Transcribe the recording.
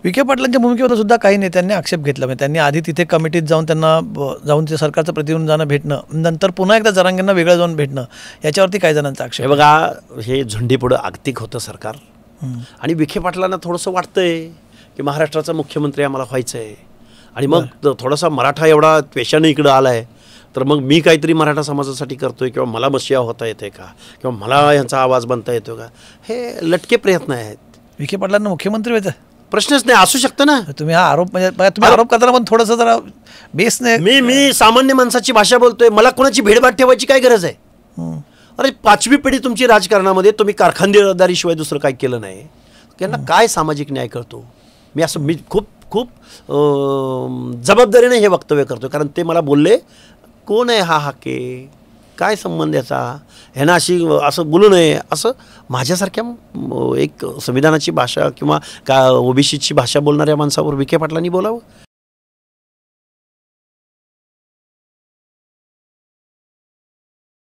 विखे पाटलांच्या भूमिकेवर सुद्धा काही नेत्यांनी आक्षेप घेतला. म्हणजे त्यांनी आधी तिथे कमिटीत जाऊन त्यांना जाऊन ते सरकारचं प्रतिनिधी जाणं भेटणं, नंतर पुन्हा एकदा जरांगेंना वेगळं जाऊन भेटणं, याच्यावरती काही जणांचा आक्षेप. हे बघा, हे झुंडीपुढं आगतिक होतं सरकार. आणि विखे पाटलांना थोडंसं वाटतंय की महाराष्ट्राचा मुख्यमंत्री आम्हाला व्हायचं आहे, आणि मग थोडासा मराठा एवढा पेशाने इकडं आला आहे, तर मग मी काहीतरी मराठा समाजासाठी करतोय किंवा मला मशिया होता येते का, किंवा मला यांचा आवाज बनता येतो का, हे लटके प्रयत्न आहेत. विखे पाटलांना मुख्यमंत्री व्हायचं प्रश्नच नाही, असू शकतं ना. तुम्ही हा आरोप म्हणजे तुम्ही आरोप करताना पण थोडंसं जरा बेस नाही. मी सामान्य माणसाची भाषा बोलतोय, मला कोणाची भेडभाट ठेवायची काय गरज आहे. अरे 5वी पिढी तुमची राजकारणामध्ये, तुम्ही कारखानदारीशिवाय दुसरं काय केलं नाही, त्यांना काय सामाजिक न्याय करतो. मी खूप खूप जबाबदारीने हे वक्तव्य करतो, कारण ते मला बोलले, कोण आहे हा हाके, काय संबंध याचा, ह्यांना असं बोलू नये, असं माझ्यासारख्या एक संविधानाची भाषा किंवा का ओबीसीची भाषा बोलणाऱ्या माणसावर विखे पाटलांनी बोलावं.